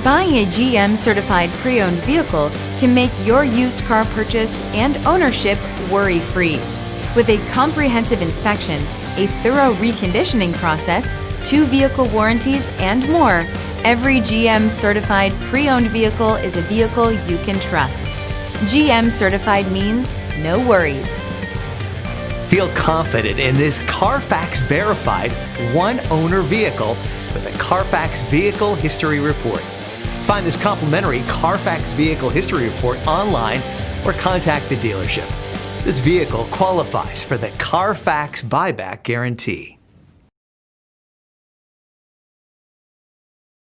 Buying a GM certified pre-owned vehicle can make your used car purchase and ownership worry-free. With a comprehensive inspection, a thorough reconditioning process, 2 vehicle warranties, and more, every GM certified pre-owned vehicle is a vehicle you can trust. GM certified means no worries. Feel confident in this Carfax verified one-owner vehicle with a Carfax Vehicle History Report. Find this complimentary Carfax Vehicle History Report online or contact the dealership. This vehicle qualifies for the Carfax Buyback Guarantee.